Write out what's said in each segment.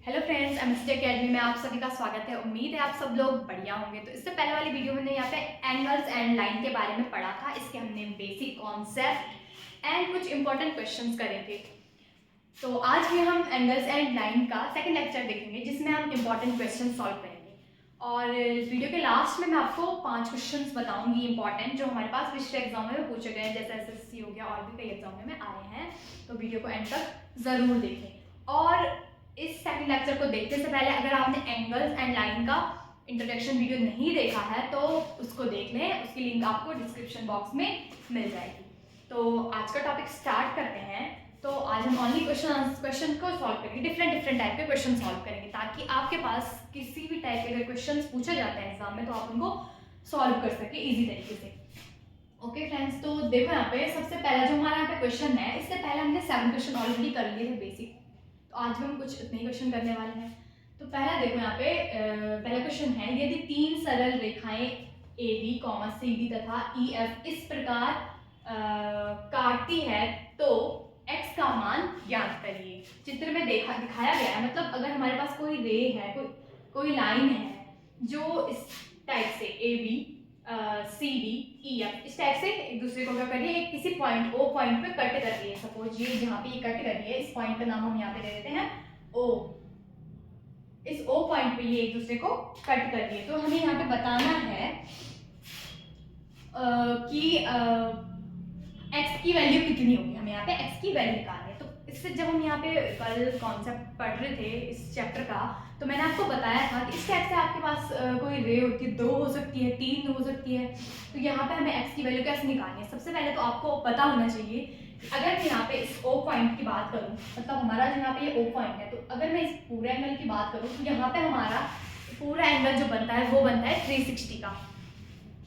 Hello friends, MST academy में आप सभी का स्वागत है। उम्मीद है आप सब लोग बढ़िया होंगे। तो इससे पहले वाली वीडियो में हमने यहाँ पे एंगल्स एंड लाइन के बारे में पढ़ा था। इसके हमने बेसिक कॉन्सेप्ट एंड कुछ इंपॉर्टेंट क्वेश्चंस करे थे। तो आज भी हम एंगल्स एंड लाइन का सेकंड लेक्चर देखेंगे, जिसमें हम इंपॉर्टेंट क्वेश्चन सॉल्व करेंगे। और वीडियो के लास्ट में मैं आपको 5 क्वेश्चंस बताऊंगी इंपॉर्टेंट, जो हमारे पास पिछले एग्जाम में पूछे गए हैं, जैसे एसएससी हो गया और भी कई एग्जाम में आए हैं। तो वीडियो को एंड तक जरूर देखें। और इस सेकंड लेक्चर को देखने से पहले अगर आपने एंगल्स एंड लाइन का इंट्रोडक्शन वीडियो नहीं देखा है तो उसको देख लें, उसकी लिंक आपको डिस्क्रिप्शन बॉक्स में मिल जाएगी। तो आज का टॉपिक स्टार्ट करते हैं। तो आज हम ओनली क्वेश्चन को सॉल्व करेंगे, डिफरेंट टाइप के क्वेश्चन सॉल्व करेंगे, ताकि आपके पास किसी भी टाइप के अगर क्वेश्चन पूछे जाते हैं एग्जाम में तो आप उनको सॉल्व कर सके इजी तरीके से। ओके फ्रेंड्स, तो देखो यहाँ पे सबसे पहला जो हमारा यहाँ पे क्वेश्चन है, इससे पहले हमने 7 क्वेश्चन ऑलरेडी कर लिए थे बेसिक। तो आज भी हम कुछ इतने ही क्वेश्चन करने वाले हैं। तो पहला देखो यहाँ पे पहला क्वेश्चन है, यदि 3 सरल रेखाएं AB, CD तथा EF इस प्रकार काटती है तो x का मान ज्ञात करिए। चित्र में दिखाया गया है, मतलब अगर हमारे पास कोई रे है, कोई लाइन है जो इस टाइप से AB, CD, EF इस टाइप से एक दूसरे को क्या कर रही है, एक किसी पॉइंट O पॉइंट पे कट कर रही है। सपोज ये जहाँ पे ये कट कर रही है, इस पॉइंट का नाम हम यहाँ पे दे देते हैं O। इस O पॉइंट पे ये एक दूसरे को कट कर रही है। तो हमें यहाँ पे बताना है कि x की वैल्यू कितनी होगी। हमें यहाँ पे x की वैल्यू निकालनी है। तो इससे जब हम यहाँ पे कल कॉन्सेप्ट पढ़ रहे थे इस चैप्टर का, तो मैंने आपको बताया था कि इस टाइप से आपके पास कोई रे होती है, 2 हो सकती है, 3 हो सकती है। तो यहाँ पे हमें x की वैल्यू कैसे निकालनी है। सबसे पहले तो आपको पता होना चाहिए कि अगर मैं यहाँ पे इस O पॉइंट की बात करूँ, मतलब हमारा जो यहाँ पे ये O पॉइंट है, तो अगर मैं इस पूरे एंगल की बात करूँ तो यहाँ पे हमारा पूरा एंगल जो बनता है वो बनता है 360 का।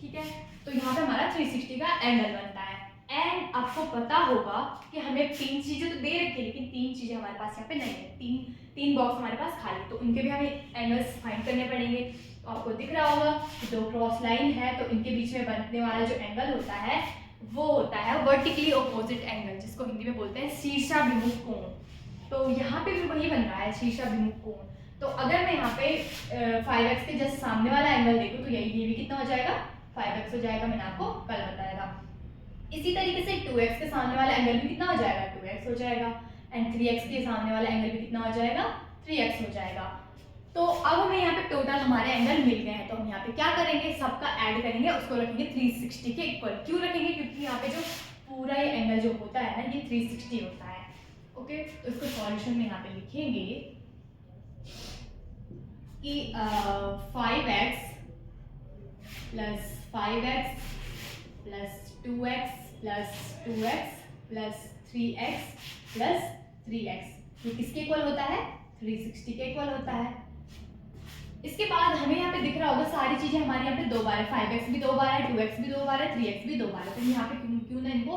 ठीक है, तो यहाँ पे हमारा 360 का एंगल बनता है। एंड आपको पता होगा कि हमें 3 चीजें तो दे रखी है, लेकिन 3 चीजें हमारे पास यहाँ पे नहीं है। तीन बॉक्स हमारे पास खाली, तो इनके भी हमें एंगल्स फाइंड करने पड़ेंगे। तो आपको दिख रहा होगा कि 2 क्रॉस लाइन है, तो इनके बीच में बनने वाला जो एंगल होता है वो होता है वर्टिकली ऑपोजिट एंगल, जिसको हिंदी में बोलते हैं शीर्षाभिमुख कोण। तो यहाँ पे भी वही बन रहा है, शीर्षाभिमुख कोण। तो अगर मैं यहाँ पे 5x के जस्ट सामने वाला एंगल देखूँ तो ये भी कितना हो जाएगा, 5x हो जाएगा। मैंने आपको कल बताया था। इसी तरीके से 2x के सामने वाला एंगल भी कितना हो जाएगा, 2x हो जाएगा। एंड 3x के सामने वाला एंगल भी कितना हो जाएगा, 3x हो जाएगा। तो अब हमें यहाँ पे टोटल हमारे एंगल मिल गए हैं। तो हम यहाँ पे क्या करेंगे, सबका ऐड करेंगे, उसको रखेंगे 360 के इक्वल। क्यों रखेंगे, क्योंकि यहाँ पे जो पूरा ये एंगल जो होता है ना, ये 360 होता है। ओके, तो इसको सॉल्यूशन में यहाँ पे लिखेंगे कि 5x plus 5x plus 2x plus 2x plus 3x plus 3x, ये किसके इक्वल होता है, 360 के इक्वल होता है। इसके बाद हमें यहाँ पे दिख रहा होगा सारी चीजें हमारी यहाँ पे 2 बार है, 5x भी 2 बार है, 2x भी 2 बार है, 3x भी 2 बार है। तो यहाँ पे क्यों ना इनको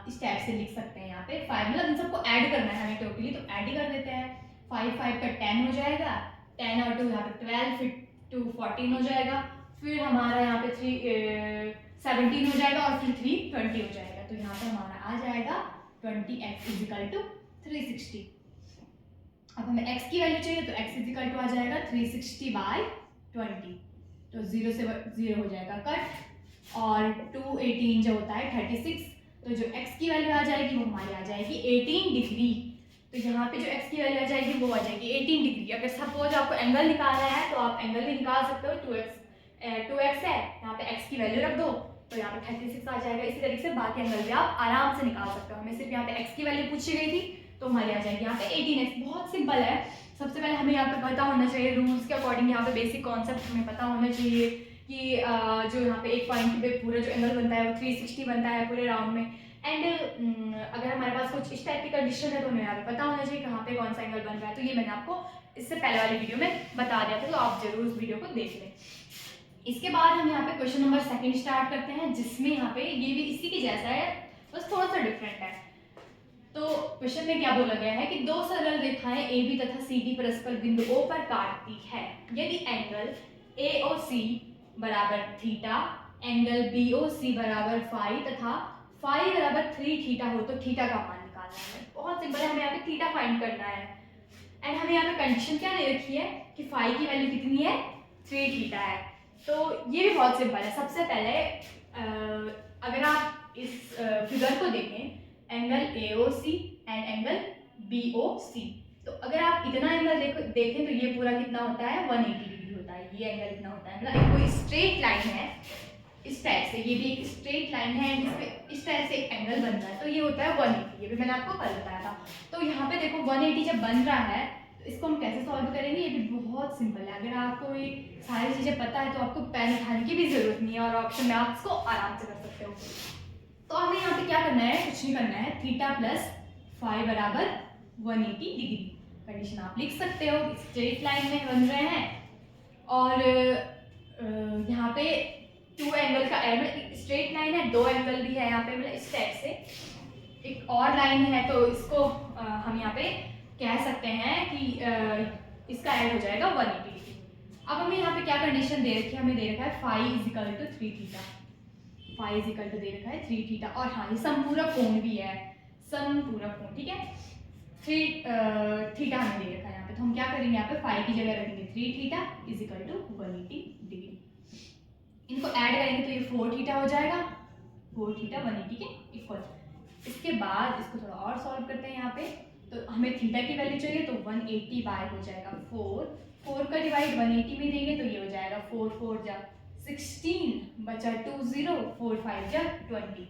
इस टाइप से लिख सकते हैं। यहाँ पे 5 मतलब इन सबको ऐड करना है हमें टोटली, तो ऐड ही कर देते हैं। 5 का 10 हो जाएगा, 10 और 2 यहाँ पे 12, फिर 2 14 हो जाएगा, फिर हमारा यहाँ पे 3 17 हो जाएगा, और फिर 3 20 हो जाएगा। तो यहाँ पे हमारा आ जाएगा 20x इजिकल टू 360। अब हमें x की वैल्यू चाहिए, तो x इजिकल टू आ जाएगा 360/20। तो 0 से 0 हो जाएगा कट, और 2 18 जो होता है 36। तो जो x की वैल्यू आ जाएगी वो हमारी आ जाएगी 18 डिग्री। तो यहाँ पे जो x की वैल्यू आ जाएगी वो आ जाएगी 18 डिग्री। अगर सपोज आपको एंगल निकालना है तो आप एंगल भी निकाल सकते हो। 2x है, यहाँ पे x की वैल्यू रख दो, तो यहाँ पे 36 आ जाएगा। इसी तरीके से बाकी एंगल भी आप आराम से निकाल सकते हो। हमें सिर्फ यहाँ पे x की वैल्यू पूछी गई थी, तो हमारी आ जाएगी यहाँ पे 18x। बहुत सिंपल है। सबसे पहले हमें यहाँ पे पता होना चाहिए रूल्स के अकॉर्डिंग, यहाँ पे बेसिक कॉन्सेप्ट हमें पता होना चाहिए कि जो यहाँ पे एक पॉइंट पे पूरा जो एंगल बनता है वो 360 बनता है पूरे राउंड में। एंड अगर हमारे पास कुछ इस टाइप की कंडीशन है तो हमें यहाँ पे पता होना चाहिए कहाँ पे कौन सा एंगल बन रहा है। तो ये मैंने आपको इससे पहले वाली वीडियो में बता दिया था, तो आप जरूर उस वीडियो को देख लें। इसके बाद हम यहाँ पे क्वेश्चन नंबर 2 स्टार्ट करते हैं, जिसमें यहाँ पे ये भी इसी के जैसा है, बस थोड़ा सा डिफरेंट है। तो क्वेश्चन में क्या बोला गया है कि 2 सरल रेखाएं AB तथा CD परस्पर बिंदु O पर काटती है। यदि एंगल AOC बराबर थीटा, एंगल BOC बराबर फाई तथा फाई बराबर 3 थीटा हो तो थीटा का मान निकालना है। बहुत सिंपल है, हमें यहाँ पे थीटा फाइंड करना है। एंड हमें यहाँ पे कंडीशन क्या दे रखी है कि फाई की वैल्यू कितनी है, 3 थीटा है। तो ये भी बहुत सिंपल है। सबसे पहले अगर आप इस फिगर को देखें, angle AOC and angle BOC, तो अगर आप इतना एंगल देखें तो ये पूरा कितना होता है, 180 डिग्री होता है। ये एंगल कितना होता है, मतलब कोई स्ट्रेट लाइन है इस टाइप से, ये भी एक स्ट्रेट लाइन है एंड इसमें इस टाइप से एक एंगल बन रहा है, तो ये होता है 180। ये भी मैंने आपको कल बताया था। तो यहाँ पे देखो 180 जब बन रहा है तो इसको हम कैसे सॉल्व करेंगे, ये भी बहुत सिंपल है। अगर आपको ये सारी चीज़ें पता है तो आपको पेन उठाने की भी जरूरत नहीं है और ऑप्शन में आप इसको आराम से कर सकते हो। तो हमें यहाँ पे क्या करना है, कुछ नहीं करना है, थीटा प्लस फाई बराबर 180 डिग्री। कंडीशन आप लिख सकते हो, स्ट्रेट लाइन में बन रहे हैं और यहाँ पे 2 एंगल का स्ट्रेट लाइन है, 2 एंगल भी है यहाँ पे, मतलब इस टाइप से एक और लाइन है, तो इसको हम यहाँ पे कह सकते हैं कि इसका ऐड हो जाएगा 180 डिग्री। अब हमें यहाँ पे क्या कंडीशन दे रखी है, हमें दे रखा है phi is equal to 3 theta, phi is equal to दे रखा है 3 थीटा, और हाँ ये समपूरक कोण भी है, समपूरक कोण, ठीक है। 3 थीटा हमें दे रखा है यहाँ पे, तो हम क्या करेंगे, यहाँ पे फाई की जगह रखेंगे 3 theta is equal to 180 degree. इनको ऐड करेंगे तो ये 4 थीटा हो जाएगा, 4 थीटा 180 के इक्वल। इसके बाद इसको थोड़ा और सॉल्व करते हैं यहाँ पे, तो हमें थीटा की वैल्यू चाहिए, तो 180 बाय हो जाएगा 4 का डिवाइड 180 में देंगे तो ये हो जाएगा 4 4 जा 16 बचा 20 4 5 जा 20।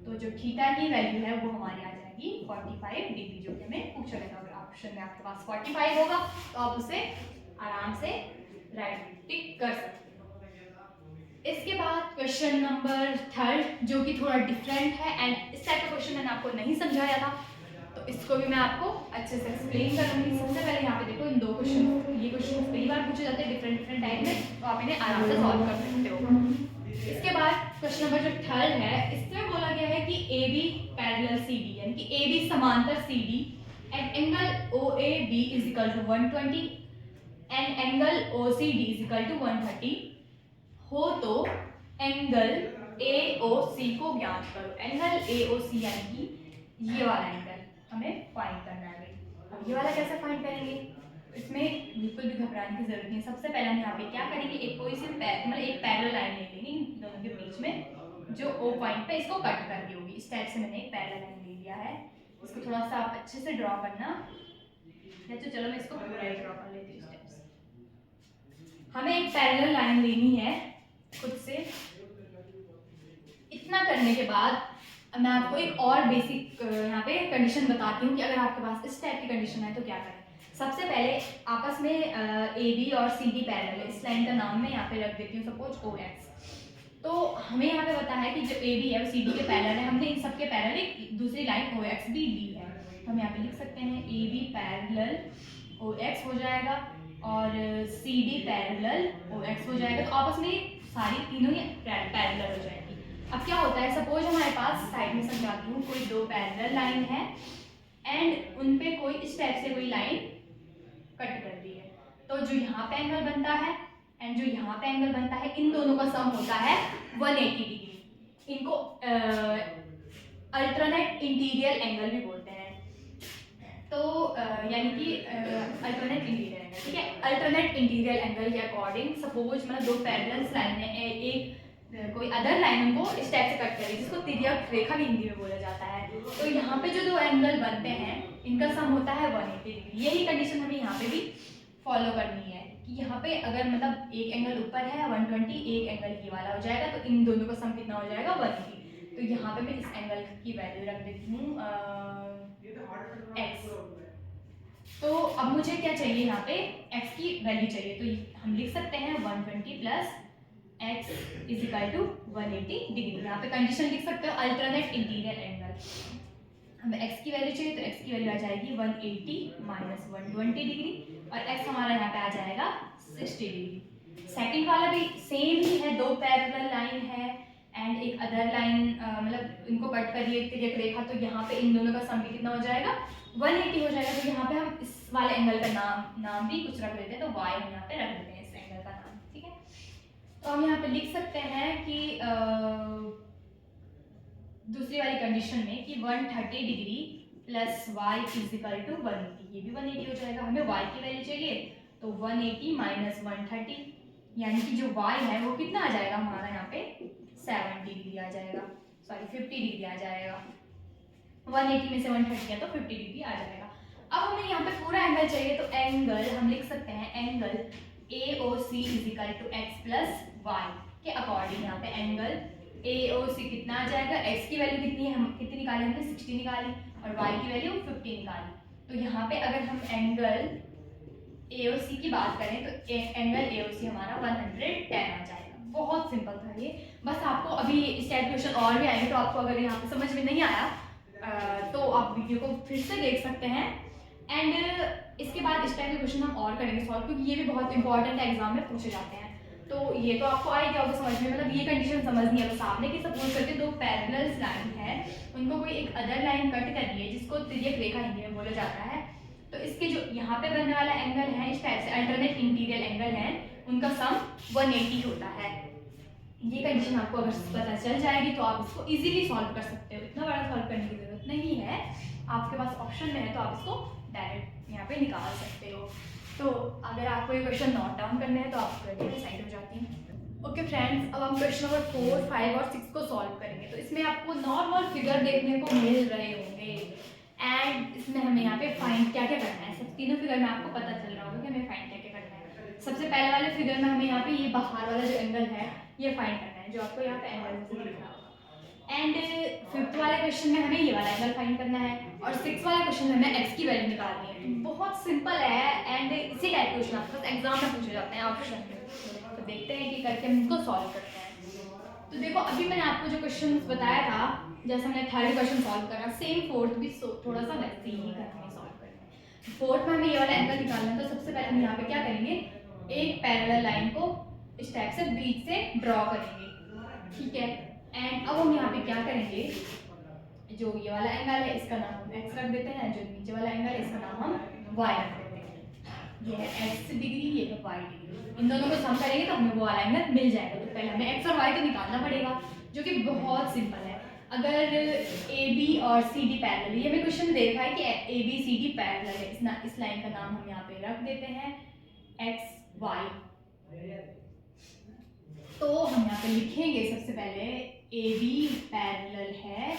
तो जो थीटा की वैल्यू है वो हमारी आ जाएगी 45 डिग्री, जो कि हमें पूछा गया था। अगर ऑप्शन में आपके पास 45 होगा तो आप उसे आराम से राइट टिक कर सकते हो। इसके बाद क्वेश्चन नंबर 3 जो कि थोड़ा डिफरेंट है एंड इस टाइप का क्वेश्चन मैंने आपको नहीं समझाया था, तो इसको भी मैं आपको अच्छे से एक्सप्लेन करूंगी। सबसे पहले यहाँ पे देखो इन 2 क्वेश्चन, ये क्वेश्चन कई बार पूछे जाते हैं डिफरेंट टाइप में, तो आप इन्हें आराम से सॉल्व कर सकते हो। इसके बाद क्वेश्चन नंबर जो 3 है, इसमें बोला गया है कि AB पैरेलल CD, यानी कि AB समांतर CD and angle OAB is equal to 120 and angle OCD is equal to 130 हो तो एंगल AOC को ज्ञात करो। एंगल AOC यानी कि ये वाला एंगल हमें फाइंड करना है। अब ये वाला कैसे फाइंड करेंगे, इसमें बिल्कुल भी घबराने की जरूरत नहीं है। सबसे पहले हम यहाँ पे क्या करेंगे, एक कोई सी मतलब एक पैरेलल लाइन ले लेंगे इन दोनों के बीच में, जो O पॉइंट पे इसको कट कर दी होगी। इस टाइप से मैंने एक पैरेलल लाइन ले लिया है, इसको थोड़ा सा आप अच्छे से ड्रॉ करना। तो चलो मैं इसको पूरा ही ड्रॉ कर लेती हूँ। इस टाइप से हमें एक पैरेलल लाइन लेनी है खुद से। इतना करने के बाद मैं आपको एक और बेसिक यहाँ पे कंडीशन बताती हूँ कि अगर आपके पास इस टाइप की कंडीशन है तो क्या करें। सबसे पहले आपस में AB और CD पैरेलल है, इस लाइन का नाम मैं यहाँ पे रख देती हूँ सपोज OX। तो हमें यहाँ पे पता है कि जो AB है वो CD के पैरेलल है, हमने इन सब के पैरेलल एक दूसरी लाइन OX भी ली है। हम यहाँ पे लिख सकते हैं AB पैरेलल OX हो जाएगा और CD पैरेलल OX हो जाएगा, तो आपस में सारी तीनों ही पैरेलल हो जाएगी। अब क्या होता है, सपोज हमारे पास साइड में समझाती हूँ, कोई 2 पैरेलल लाइन है एंड उन पे कोई इस टाइप से कोई लाइन कट कर दी है, तो जो यहाँ पे एंगल बनता है एंड जो यहाँ पे एंगल बनता है, इन दोनों का सम होता है 180 डिग्री। इनको अल्टरनेट इंटीरियर एंगल भी बोलते हैं। तो यानी कि अल्टरनेट इंटीरियर एंगल, ठीक है। अल्टरनेट इंटीरियर एंगल के अकॉर्डिंग सपोज मतलब 2 पैरेलल लाइन है, एक कोई अदर लाइन उनको इस टाइप से कट करेगी, जिसको तिर्यक रेखा भी हिंदी में बोला जाता है। तो यहाँ पे जो 2 एंगल बनते हैं इनका सम होता है 180 डिग्री। यही कंडीशन हमें यहाँ पे भी फॉलो करनी है कि यहाँ पे अगर मतलब एक एंगल ऊपर है 120, एक एंगल ये वाला हो जाएगा, तो इन दोनों का सम कितना हो जाएगा 180। तो यहाँ पे मैं इस एंगल की वैल्यू रख देती हूँ x। तो अब मुझे क्या चाहिए, यहाँ पे x की वैल्यू चाहिए, तो हम लिख सकते हैं 120 plus x is equal to 180 degree. यहाँ पे कंडीशन लिख सकते हो अल्टरनेट इंटीरियर एंगल। हमें x की वैल्यू चाहिए, तो x की वैल्यू आ जाएगी 180 माइनस 120 डिग्री और x हमारा यहाँ पे आ जाएगा 60 डिग्री। सेकंड वाला भी सेम ही है, 2 पैरेलल लाइन है एंड एक अदर लाइन मतलब इनको कट करिए तिर्यक रेखा, तो यहाँ पे इन दोनों का सम भी कितना हो जाएगा 180 हो जाएगा। तो यहाँ पे हम इस वाले एंगल का नाम भी कुछ रख देते हैं, तो y हम यहाँ पे रख देते हैं इस एंगल का नाम, ठीक है। तो हम यहाँ पे लिख सकते हैं कि दूसरी वाली कंडीशन में कि 130 degree plus Y is equal to 180, ये भी 180 हो जाएगा। हमें वाई की वैल्यू चाहिए तो 180 माइनस 130, यानी कि जो वाई है वो कितना आ जाएगा हमारा यहाँ पे 70 डिग्री आ जाएगा, सॉरी 50 डिग्री आ जाएगा। 180 में से 130 है तो 50 डिग्री आ जाएगा। अब हमें यहाँ पे पूरा एंगल चाहिए तो एंगल हम लिख सकते हैं angle AOC is equal to X plus Y के अकॉर्डिंग। यहाँ पे एंगल AOC कितना आ जाएगा, x की वैल्यू कितनी है, हम कितनी निकाली, हमने 60 निकाली और y की वैल्यू 50 निकाली। तो यहाँ पे अगर हम एंगल AOC की बात करें तो एंगल AOC हमारा 110 आ जाएगा। बहुत सिंपल था ये, बस आपको अभी इस टाइप क्वेश्चन और भी आएंगे, तो आपको अगर यहाँ पे समझ में नहीं आया तो आप वीडियो को फिर से देख सकते हैं। एंड इसके बाद इस टाइप के क्वेश्चन हम और करेंगे सॉल्व, क्योंकि ये भी बहुत इंपॉर्टेंट है, एग्जाम में पूछे जाते हैं। तो ये तो आपको आ ही गया होगा समझ में, मतलब ये कंडीशन समझनी है बस आपने कि सपोज करके दो पैरेलल लाइन है, उनको कोई एक अदर लाइन कट कर रही है जिसको तिर्यक रेखा हिंदी में बोला जाता है। तो इसके जो यहाँ पे बनने वाला एंगल है, इस टाइप से अल्टरनेट इंटीरियर एंगल है, उनका सम 180 होता है। ये कंडीशन आपको अगर पता चल जाएगी तो आप इसको इजीली सॉल्व कर सकते हो, इतना बड़ा सॉल्व करने की जरूरत नहीं है, आपके पास ऑप्शन में है तो आप इसको डायरेक्ट यहाँ पे निकाल सकते हो। तो अगर आपको ये क्वेश्चन नोट डाउन करने हैं तो आप डिसाइड हो जाती हैं। ओके फ्रेंड्स, अब हम क्वेश्चन नंबर 4, 5 और 6 को सॉल्व करेंगे। तो इसमें आपको नॉर्मल फिगर देखने को मिल रहे होंगे एंड इसमें हमें यहाँ पे फाइंड क्या क्या करना है। सब तीनों फिगर में आपको पता चल रहा होगा कि हमें फाइंड क्या क्या करना है। सबसे पहले वाले फिगर में हमें यहाँ पे ये बाहर वाला जो एंगल है ये फाइंड करना है, जो आपको यहाँ पे एंगल से दिख रहा होगा। एंड 5th वाले क्वेश्चन में हमें ये वाला एंगल फाइंड करना है और 6th वाले क्वेश्चन में हमें x की वैल्यू निकालनी है। तो बहुत सिंपल है एंड इसी टाइप क्वेश्चन आपके पास एग्जाम में पूछे जाते हैं ऑप्शन में। तो देखते हैं कि करके हम इनको सॉल्व करते हैं। तो देखो अभी मैंने आपको जो क्वेश्चन बताया था, जैसे हमने 3rd क्वेश्चन सॉल्व करा, सेम 4th भी थोड़ा सा वैसे ही करना है सॉल्व करना है। 4th में हमें ये वाला एंगल निकालना है। तो सबसे पहले हम यहाँ पे क्या करेंगे, एक पैरेलल लाइन को इस टाइप से बीच से ड्रॉ करेंगे, ठीक है। एंड अब हम यहाँ पे क्या करेंगे, जो ये वाला एंगल है इसका नाम हम x रख देते हैं, जो नीचे वाला एंगल है इसका नाम हम y रख देते हैं। ये है x डिग्री, ये है y डिग्री, इन दोनों को सम करेंगे तो हमें वो वाला एंगल मिल जाएगा। तो पहले हमें x और y को निकालना पड़ेगा, जो कि बहुत सिंपल है। अगर AB और CD पैरेलल है, ये हमें क्वेश्चन में दे रखा है कि ABCD पैरेलल है, इस लाइन का नाम हम यहाँ पे रख देते हैं x y। तो हम यहाँ पे लिखेंगे सबसे पहले AB पैरेलल है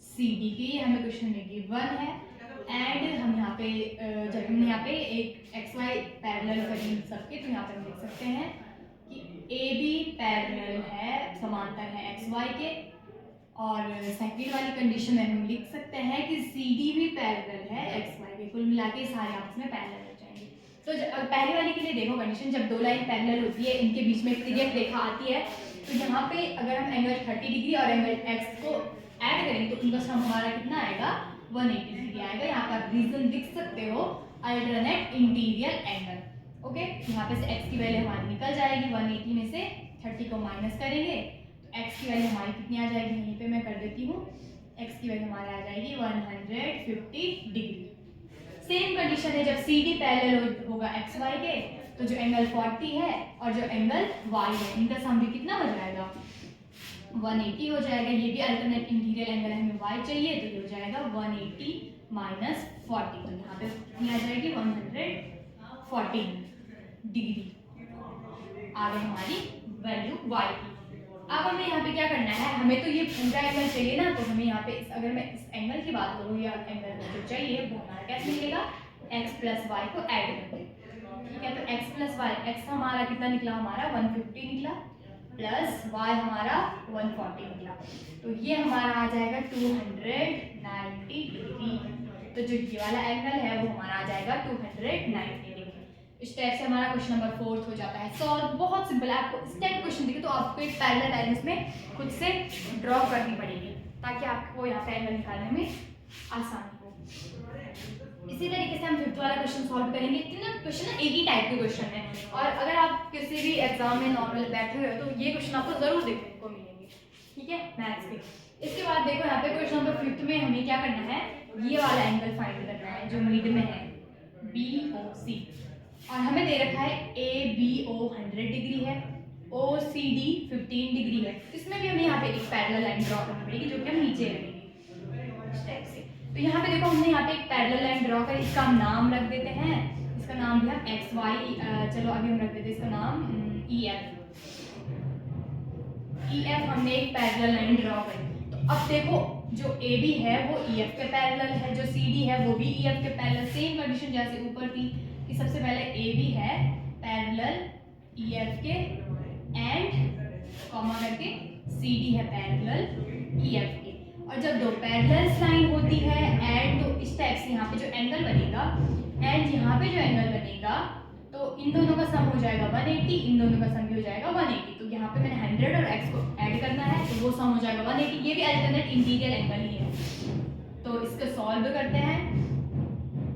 CD की, हमें क्वेश्चन में गिवन है। एंड हम यहाँ पे जब हमने यहाँ पे एक XY पैरेलल करी सबके, तो यहाँ पे हम लिख सकते हैं कि AB पैरेलल है, समांतर है XY के। और सेकंड वाली कंडीशन में हम लिख सकते हैं कि CD भी पैरेलल है XY के। कुल मिला के सारे आपस में पैरेलल हो जाएंगे। तो पहली वाली के लिए देखो कंडीशन, जब दो लाइन पैरेलल होती है, इनके बीच में एक तिर्यक रेखा आती है, तो यहाँ पे अगर हम एंगल 30 डिग्री और एंगल x को ऐड करेंगे तो उनका सम हमारा कितना आएगा, 180 डिग्री आएगा। यहाँ पर आप रीजन लिख सकते हो, अल्टरनेट इंटीरियर एंगल। ओके, यहाँ पे से x की वैल्यू हमारी निकल जाएगी, 180 में से 30 को माइनस करेंगे तो x की वैल्यू हमारी कितनी आ जाएगी, यहीं पे मैं कर देती हूँ, x की वैल्यू हमारी आ जाएगी 150 डिग्री। सेम कंडीशन है जब CD पैरेलल होगा XY के, तो जो एंगल 40 है और जो एंगल y है, इनका सम भी कितना हो जाएगा, 180 हो जाएगा। ये भी अल्टरनेट इंटीरियर एंगल है, हमें y चाहिए, तो ये हो जाएगा 180 माइनस 40, तो यहाँ पे कितनी आ जाएगी 140 डिग्री आ गई हमारी वैल्यू y की। अब हमें यहाँ पे क्या करना है, हमें तो ये पूरा एंगल चाहिए ना, तो हमें यहाँ पे अगर मैं इस एंगल की बात करूँ या एंगल जो चाहिए वो हमारा कैसे मिलेगा, x प्लस वाई को ऐड करके, ठीक है। तो x प्लस वाई, x हमारा कितना निकला, हमारा 150 निकला, प्लस y हमारा 140 निकला, तो ये हमारा आ जाएगा 290 डिग्री। तो जो ये वाला एंगल है वो हमारा आ जाएगा 290 डिग्री। इस टाइप से हमारा क्वेश्चन नंबर 4 हो जाता है सॉल्व। बहुत सिंपल है, आपको इस टाइप क्वेश्चन दिखे तो आपको एक पैरेलल लाइन इसमें खुद से ड्रॉ करनी पड़ेगी ताकि आपको यहाँ पे एंगल निकालने में आसानी हो। इसी तरीके से हम 5th वाला क्वेश्चन सॉल्व करेंगे। तीनों क्वेश्चन एक ही टाइप के क्वेश्चन है, और अगर आप किसी भी एग्जाम में नॉर्मल बैठे हुए हो तो ये क्वेश्चन आपको जरूर देखने को मिलेंगे, ठीक है, मैथ्स के। इसके बाद देखो यहाँ पे क्वेश्चन नंबर 5th में हमें क्या करना है, ये वाला एंगल फाइंड करना है जो मिड में है, BOC, और हमें दे रखा है ABO 100 डिग्री है, OCD 15 डिग्री है। इसमें भी हमें यहाँ पे एक पैरेलल लाइन ड्रॉ करनी पड़ेगी जो कि हम नीचे रखेंगे इस टाइप से। तो यहाँ पे देखो हमने यहाँ पे एक पैरेलल लाइन ड्रॉ कर, इसका हम नाम रख देते हैं, इसका नाम भी हम एक्स वाई, चलो अभी हम रख देते हैं इसका नाम ई एफ। ई एफ हमने एक पैरेलल लाइन ड्रॉ करी। तो अब देखो जो ए बी है वो ई एफ के पैरेलल है, जो सी डी है वो भी ई एफ के पैरेलल, सेम कंडीशन जैसे ऊपर थी कि सबसे पहले ए बी है पैरेलल ई एफ के एंड कॉमा करके सी डी है पैरेलल ई एफ के। और जब दो पैरेलल लाइन होती है एंड, तो इस टाइप से यहाँ पे जो एंगल बनेगा एंड यहाँ पे जो एंगल बनेगा, तो इन दोनों का सम हो जाएगा 180, इन दोनों का सम भी हो जाएगा 180। तो यहाँ पे मैंने 100 और x को ऐड करना है, तो वो सम हो जाएगा 180। ये भी अल्टरनेट इंटीरियर एंगल ही है, तो इसको सॉल्व करते हैं।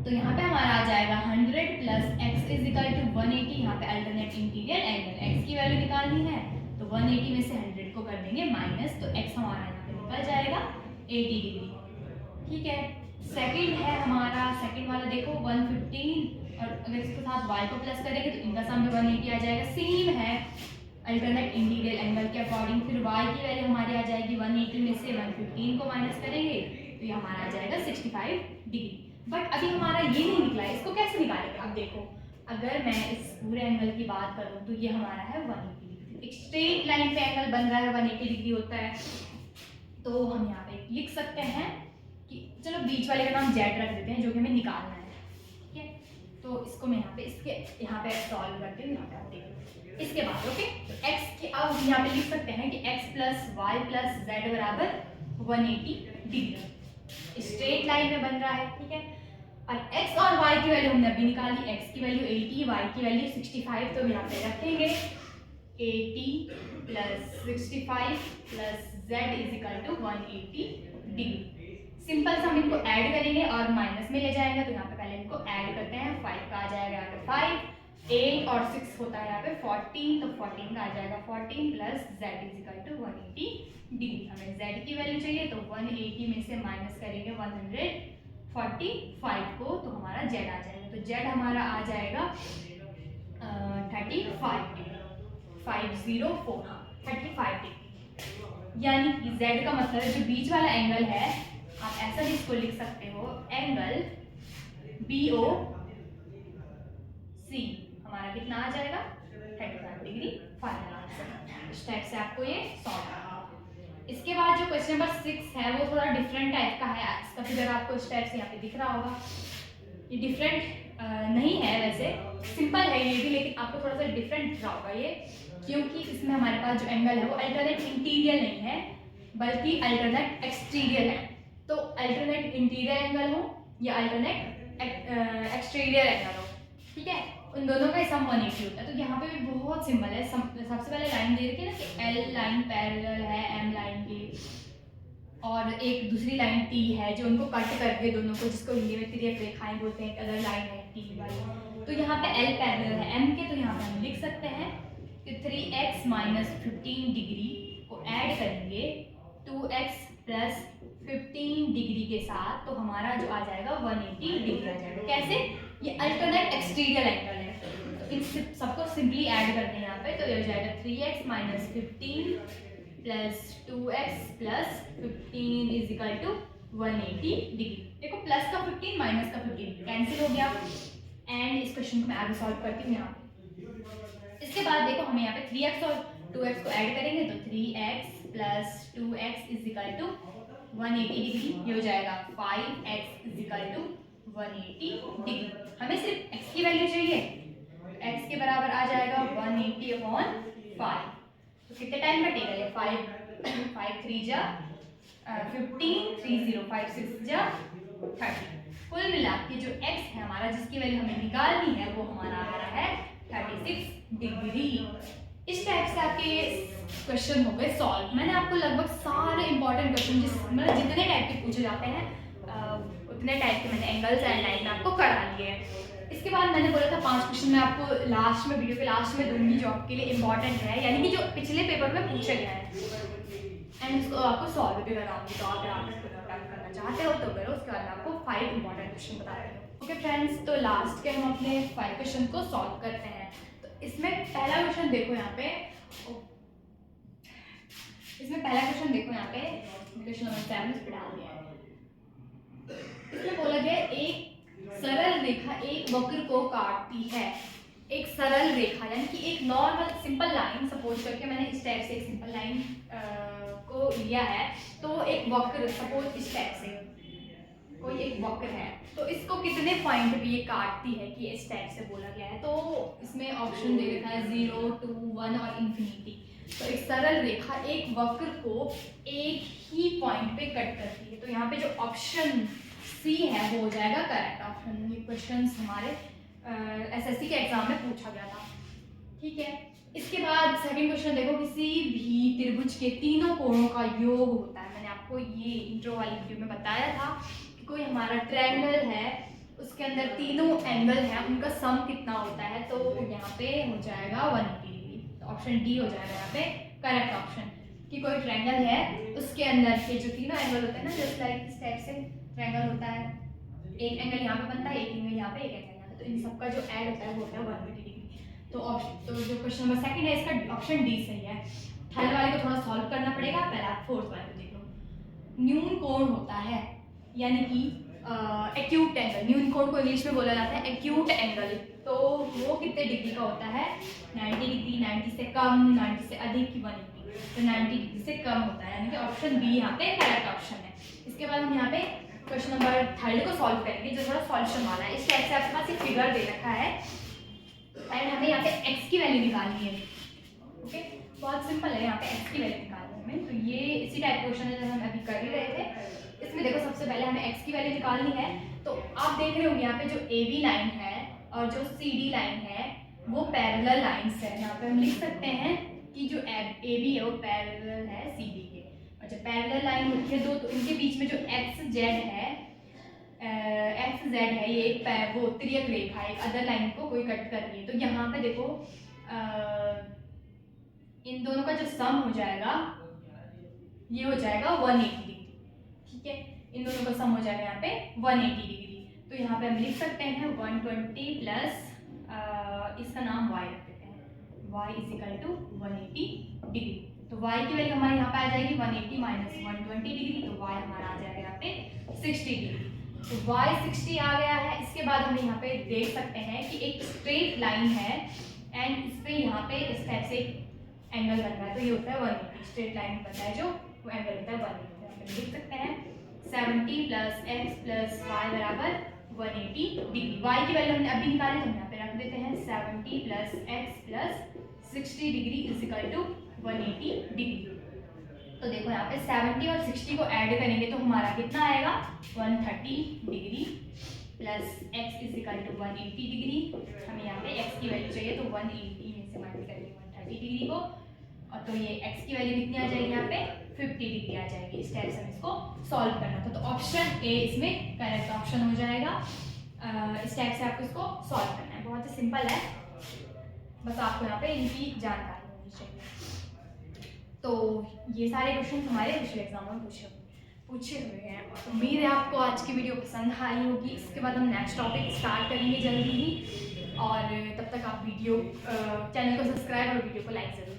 तो यहाँ पे हमारा आ जाएगा 100 plus x is equal to 180। यहाँ पे अल्टरनेट इंटीरियर एंगल, x की वैल्यू निकालनी है तो 180 में से 100 को कर देंगे माइनस, तो x हमारा यहाँ पे निकल जाएगा 80 डिग्री। ठीक है, सेकंड है हमारा, सेकंड वाला देखो 115, और अगर इसके साथ y को प्लस करेंगे तो इनका सम भी 180 आ जाएगा। सेम है अल्टरनेट इंटीरियर एंगल के अकॉर्डिंग। फिर y की वैल्यू हमारी आ जाएगी 180 में से 115 को माइनस करेंगे तो ये हमारा आ जाएगा 65 डिग्री। बट अभी हमारा ये नहीं निकला है, इसको कैसे निकालेंगे? अब देखो अगर मैं इस पूरे एंगल की बात करूँ तो ये हमारा है 180 डिग्री, एक स्ट्रेट लाइन पे एंगल बन रहा है 180 डिग्री होता है। तो हम यहाँ पे लिख सकते हैं कि चलो बीच वाले का नाम z रख देते हैं जो कि हमें निकालना है। ठीक है, तो इसको मैं यहाँ पे इसके यहाँ पे सॉल्व करती हूँ। यहाँ पे आप देखो इसके बाद ओके, तो x के अब यहाँ पे लिख सकते हैं कि x plus Y plus Z बराबर 180 डिग्री, स्ट्रेट लाइन में बन रहा है। ठीक है, और x और y की वैल्यू हमने अभी निकाली, x की वैल्यू 80, y की वैल्यू 65। तो यहाँ पे रखेंगे 80 plus 65 plus z is equal to 180 degree. Simple सा हम इनको ऐड करेंगे और माइनस में ले जाएंगे, तो यहाँ पे पहले इनको ऐड करते हैं। 5 का आ जाएगा यहाँ पे 5, 8 और 6 होता है यहाँ पे 14, तो 14 का आ जाएगा 14 plus z is equal to 180 degree. हमें z की वैल्यू चाहिए तो 180 में से माइनस करेंगे 145 को, तो हमारा z आ जाएगा। तो z हमारा आ जाएगा 35 डिग्री, 504, हाँ 35 डिग्री। यानी कि z का मतलब जो बीच वाला एंगल है, आप ऐसा भी इसको लिख सकते हो, एंगल BOC हमारा कितना आ जाएगा 35 डिग्री फाइनल आंसर। इस टाइप से आपको ये सॉल्व करना है। इसके बाद जो क्वेश्चन नंबर 6 है वो थोड़ा डिफरेंट टाइप का है। इसका फिगर आपको इस टाइप से यहाँ पे दिख रहा होगा। ये डिफरेंट नहीं है, वैसे सिंपल है ये भी, लेकिन आपको थोड़ा सा डिफरेंट दिख रहा होगा ये, क्योंकि इसमें हमारे पास जो एंगल है वो अल्टरनेट इंटीरियर नहीं है बल्कि अल्टरनेट एक्सटीरियर है। तो अल्टरनेट इंटीरियर एंगल हो या अल्टरनेट एक्सटीरियर एंगल हो, ठीक है, उन दोनों का सम 180 होता है। तो यहाँ पे भी बहुत सिंपल है। सबसे पहले लाइन दे रखी है ना कि L लाइन पैरेलल है M लाइन की, और एक दूसरी लाइन T है जो उनको कट करके दोनों को, जिसको हिंदी में तिर्यक रेखाएं बोलते हैं, अदर लाइन है T वाली। तो यहाँ पे L पैरेलल है M के, तो यहाँ पे हम लिख सकते हैं कि 3x माइनस 15 डिग्री को ऐड करेंगे 2x प्लस 15 डिग्री के साथ, तो हमारा जो आ जाएगा 180 डिग्री आ जाएगा। कैसे? ये अल्टरनेट एक्सटीरियर एंगल है, तो इन सबको सिंपली ऐड करते हैं यहाँ पे, तो ये हो जाएगा 3x minus 15 plus 2x plus 15 is equal to 180 degree. देखो प्लस का 15 माइनस का 15 कैंसिल हो गया, एंड इस क्वेश्चन को मैं आगे सॉल्व करती हूँ यहाँ पे। इसके बाद देखो हमें यहाँ पे 3x और 2x को ऐड करेंगे, तो 3x plus 2x is equal to 180 degree. ये हो जाएगा 5x is equal to 180 degree. हमें सिर्फ x की वैल्यू चाहिए, x के बराबर आ जाएगा 180/5। तो कितने टाइम कटेगा ये? 5 3 जा 15, 3 0 5 6 जा 30। कुल मिला के जो x है हमारा, जिसकी वैल्यू हमें निकालनी है, वो हमारा आ रहा है 36 डिग्री। इस टाइप से आपके क्वेश्चन हो गए सॉल्व। मैंने आपको लगभग सारे इंपॉर्टेंट क्वेश्चन मतलब जितने टाइप के पूछे जाते हैं उतने टाइप के मैंने एंगल्स एंड लाइन आपको करा लिए हैं। इसके बाद मैंने बोला था 5 क्वेश्चन मैं आपको लास्ट में, वीडियो के लास्ट में दूंगी जो आपके लिए इंपॉर्टेंट है, यानी कि जो पिछले पेपर में पूछे गए हैं, एंड इसको आपको सॉल्व भी कराऊंगी। तो अगर आप इसको अटेम्प्ट करना चाहते हो तो करो। उसके बाद मैं आपको 5 इंपॉर्टेंट क्वेश्चन बता रही हूँ। ओके फ्रेंड्स, तो लास्ट के हम अपने 5 क्वेश्चन को सॉल्व करते हैं। तो इसमें पहला क्वेश्चन देखो यहाँ पे, क्वेश्चन नंबर 7 इस पे डाल दिया है। इसमें बोला गया है एक सरल रेखा एक वक्र को काटती है। एक सरल रेखा यानी कि एक नॉर्मल सिंपल लाइन, सपोज करके मैंने इस टाइप से एक सिंपल लाइन को लिया है, तो एक वक्र सपोज इस टाइप से कोई एक वक्र है, तो इसको कितने पॉइंट पे ये काटती है कि इस टाइप से बोला गया है। तो इसमें ऑप्शन दे रखा है 0, 2, 1 और इन्फिनिटी। तो एक सरल रेखा एक वक्र को एक ही पॉइंट पे कट करती है। तो यहाँ पे जो ऑप्शन सी है वो हो जाएगा करेक्ट ऑप्शन। ये क्वेश्चन हमारे एसएससी के एग्जाम में पूछा गया था, ठीक है। इसके बाद सेकंड क्वेश्चन देखो, किसी भी त्रिभुज के तीनों कोणों का योग होता है। मैंने आपको ये इंट्रो वाली वीडियो में बताया था कि कोई हमारा ट्रायंगल है, उसके अंदर तीनों एंगल है, उनका सम कितना होता है। तो यहाँ पे हो जाएगा 180 डिग्री। तो ऑप्शन डी हो जाएगा यहाँ पे करेक्ट ऑप्शन, कि कोई ट्रायंगल है उसके अंदर के जो तीनों एंगल होते हैं ना, जस्ट लाइक इस टाइप से ट्रायंगल होता है, एक एंगल यहाँ पे बनता है, एक एंगल यहाँ पे, एक एंगल यहाँ पे, तो इन सबका जो ऐड होता है वो होता है 180 डिग्री। तो जो क्वेश्चन नंबर सेकंड है इसका ऑप्शन डी सही है। थर्ड वाले को थोड़ा सॉल्व करना पड़ेगा, पहले आप फोर्थ वाले को देख लो। न्यून कोण होता है यानी कि एक्यूट एंगल, न्यून कोण को इंग्लिश में बोला जाता है एक्यूट एंगल। तो वो कितने डिग्री का होता है? 90 डिग्री, 90 से कम, 90 से अधिक की 180। तो 90 डिग्री से कम होता है, यानी कि ऑप्शन बी यहाँ पे करेक्ट ऑप्शन है। इसके बाद हम यहाँ पे क्वेश्चन नंबर थर्ड को सॉल्व करेंगे, जो थोड़ा सॉल्यूशन वाला है। इस टाइप से आपके पास एक फिगर दे रखा है एंड हमें यहाँ पे x की वैल्यू निकालनी है। ओके, बहुत सिंपल है, यहाँ पे x की वैल्यू निकालनी है हमें। तो ये इसी टाइप क्वेश्चन है जो हम अभी कर ही रहे थे। इसमें देखो सबसे पहले हमें x की वैल्यू निकालनी है। तो आप देख रहे होंगे यहाँ पे जो AB लाइन है और जो CD लाइन है वो पैरेलल लाइंस है। यहाँ पे हम लिख सकते हैं कि जो AB है वो पैरेलल है CD के। और जब पैरेलल लाइन होती है दो, तो इनके बीच में जो XZ है, XZ है, ये एक वो तिर्यक रेखा है, एक अदर लाइन को कोई कट कर रही है। तो यहाँ पे देखो इन दोनों का जो सम हो जाएगा ये हो जाएगा 180 डिग्री, ठीक है। इन दोनों का सम हो जाएगा यहाँ पे 180 डिग्री। तो यहाँ पे हम लिख सकते हैं 120 प्लस इसका नाम y रख देते हैं, y = 180 डिग्री। तो y की वैल्यू हमारे यहाँ पे आ जाएगी 180 माइनस 120 डिग्री, तो y हमारा आ जाएगा यहाँ पे 60 डिग्री। तो y 60 आ गया है। इसके बाद हम यहाँ पे देख सकते हैं कि एक स्ट्रेट लाइन है एंड इस पे यहाँ पे इस टाइप से एंगल बन रहा है, तो ये होता है 180। स्ट्रेट लाइन बनता है जो वो एंगल होता है 180। यहाँ पे लिख सकते हैं 70 + x + y = 180 डिग्री। y की वैल्यू हमने अभी निकाली, तो हम यहाँ पे रख देते हैं 70 + x + 60 डिग्री = 180 डिग्री। तो देखो यहाँ पे 70 और 60 को ऐड करेंगे तो हमारा कितना आएगा? 130 डिग्री प्लस x = 180 डिग्री। हमें यहाँ पे x की वैल्यू चाहिए, तो 180 में से माइनस करेंगे 130 डिग्री को, और तो ये x की वैल्यू कितनी आ जाएगी? यहाँ पे 50 डिग्री आ जाएगी। इस टाइप से हम इसको सॉल्व करना था। तो ऑप्शन ए इसमें करेक्ट ऑप्शन हो जाएगा। इस टाइप से आपको इसको सॉल्व करना है, बहुत ही सिंपल है, बस आपको यहाँ पे इनकी जानकारी होनी चाहिए। तो ये सारे क्वेश्चन हमारे पिछले एग्जाम में पूछे हुए हैं। उम्मीद है आपको आज की वीडियो पसंद आई होगी। इसके बाद हम नेक्स्ट टॉपिक स्टार्ट करेंगे जल्दी ही, और तब तक आप चैनल को सब्सक्राइब और वीडियो को लाइक जरूर